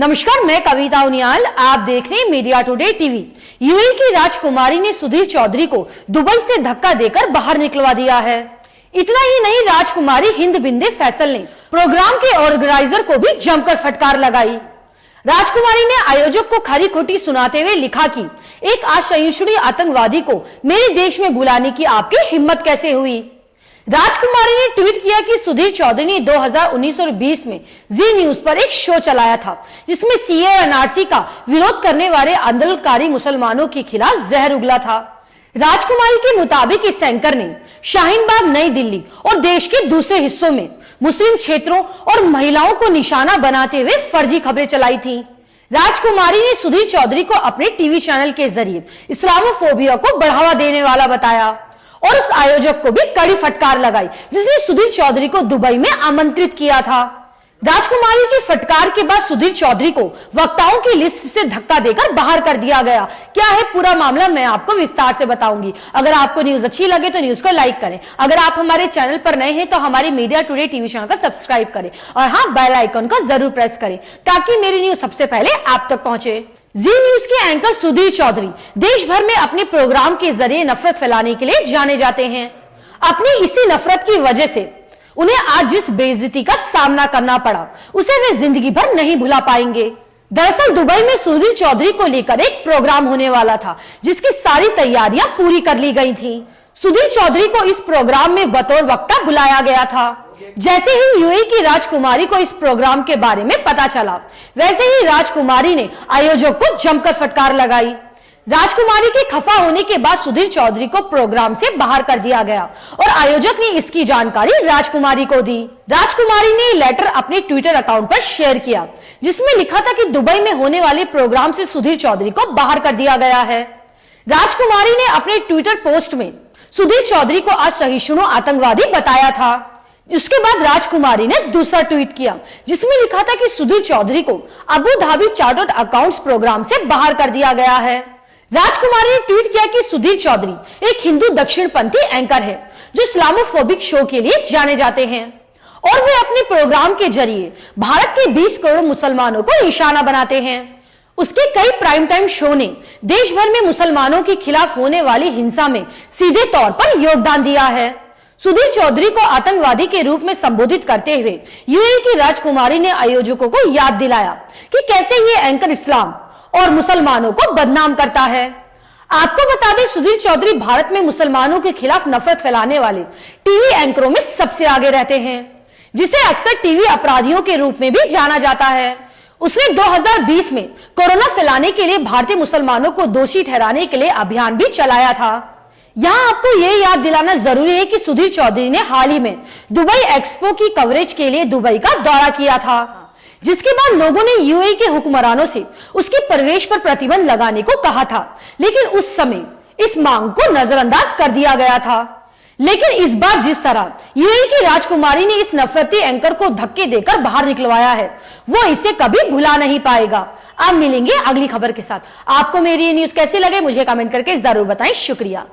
नमस्कार, मैं कविता उनियाल। आप देख रहे हैं मीडिया टुडे टीवी। यूएई की राजकुमारी ने सुधीर चौधरी को दुबई से धक्का देकर बाहर निकलवा दिया है। इतना ही नहीं, राजकुमारी हिंद बिंदे फैसल ने प्रोग्राम के ऑर्गेनाइजर को भी जमकर फटकार लगाई। राजकुमारी ने आयोजक को खरी खोटी सुनाते हुए लिखा कि एक असहिष्णु आतंकवादी को मेरे देश में बुलाने की आपकी हिम्मत कैसे हुई। राजकुमारी ने ट्वीट किया कि सुधीर चौधरी ने 2019 और 20 में जी न्यूज पर एक शो चलाया था जिसमें सीए और एनआरसी का विरोध करने वाले आंदोलनकारी मुसलमानों के खिलाफ जहर उगला था। राजकुमारी के मुताबिक इस एंकर ने शाहीन बाग, नई दिल्ली और देश के दूसरे हिस्सों में मुस्लिम क्षेत्रों और महिलाओं को निशाना बनाते हुए फर्जी खबरें चलाई थी। राजकुमारी ने सुधीर चौधरी को अपने टीवी चैनल के जरिए इस्लामोफोबिया को बढ़ावा देने वाला बताया और उस आयोजक को भी कड़ी फटकार लगाई जिसने सुधीर चौधरी को दुबई में आमंत्रित किया था। राजकुमारी की फटकार के बाद सुधीर चौधरी को वक्ताओं की लिस्ट से धक्का देकर बाहर कर दिया गया। क्या है पूरा मामला, मैं आपको विस्तार से बताऊंगी। अगर आपको न्यूज अच्छी लगे तो न्यूज को लाइक करें। अगर आप हमारे चैनल पर नए हैं तो हमारे मीडिया टुडे टीवी चैनल को सब्सक्राइब करें और हाँ, बेल आइकन को जरूर प्रेस करें ताकि मेरी न्यूज सबसे पहले आप तक पहुंचे। जी न्यूज के एंकर सुधीर चौधरी देश भर में अपने प्रोग्राम के जरिए नफरत फैलाने के लिए जाने जाते हैं। अपनी इसी नफरत की वजह से उन्हें आज जिस बेइज्जती का सामना करना पड़ा उसे वे जिंदगी भर नहीं भुला पाएंगे। दरअसल दुबई में सुधीर चौधरी को लेकर एक प्रोग्राम होने वाला था जिसकी सारी तैयारियां पूरी कर ली गई थी। सुधीर चौधरी को इस प्रोग्राम में बतौर वक्ता बुलाया गया था। जैसे ही यूएई की राजकुमारी को इस प्रोग्राम के बारे में पता चला, वैसे ही राजकुमारी ने आयोजक को जमकर फटकार लगाई। राजकुमारी के खफा होने के बाद सुधीर चौधरी को प्रोग्राम से बाहर कर दिया गया और आयोजक ने इसकी जानकारी राजकुमारी को दी। राजकुमारी ने लेटर अपने ट्विटर अकाउंट पर शेयर किया जिसमें लिखा था कि दुबई में होने वाले प्रोग्राम से सुधीर चौधरी को बाहर कर दिया गया है। राजकुमारी ने अपने ट्विटर पोस्ट में सुधीर चौधरी को असहिष्णु आतंकवादी बताया था। उसके बाद राजकुमारी ने दूसरा ट्वीट किया जिसमें लिखा था कि सुधीर चौधरी को Abu Dhabi chartered accounts program से बाहर कर दिया गया है। राजकुमारी ने ट्वीट किया कि सुधीर चौधरी एक हिंदू दक्षिणपंथी एंकर है जो इस्लामोफोबिक शो के लिए जाने जाते हैं और वे अपने प्रोग्राम के जरिए भारत के 20 करोड़ मुसलमानों को निशाना बनाते हैं। उसके कई प्राइम टाइम शो ने देश भर में मुसलमानों के खिलाफ होने वाली हिंसा में सीधे तौर पर योगदान दिया है। सुधीर चौधरी को आतंकवादी के रूप में संबोधित करते हुए यूएई की राजकुमारी ने आयोजकों को याद दिलाया कि कैसे ये एंकर इस्लाम और मुसलमानों को बदनाम करता है। आपको बता दें, सुधीर चौधरी भारत में मुसलमानों के खिलाफ नफरत फैलाने वाले टीवी एंकरों में सबसे आगे रहते हैं, जिसे अक्सर टीवी अपराधियों के रूप में भी जाना जाता है। उसने 2020 में कोरोना फैलाने के लिए भारतीय मुसलमानों को दोषी ठहराने के लिए अभियान भी चलाया था। यहां आपको यह याद दिलाना जरूरी है कि सुधीर चौधरी ने हाल ही में दुबई एक्सपो की कवरेज के लिए दुबई का दौरा किया था, जिसके बाद लोगों ने यूएई के हुक्मरानों से उसके प्रवेश पर प्रतिबंध लगाने को कहा था, लेकिन उस समय इस मांग को नजरअंदाज कर दिया गया था। लेकिन इस बार जिस तरह यूएई की राजकुमारी ने इस नफरती एंकर को धक्के देकर बाहर निकलवाया है, वो इसे कभी भुला नहीं पाएगा। अब मिलेंगे अगली खबर के साथ। आपको मेरी ये न्यूज कैसी लगे मुझे कमेंट करके जरूर बताएं। शुक्रिया।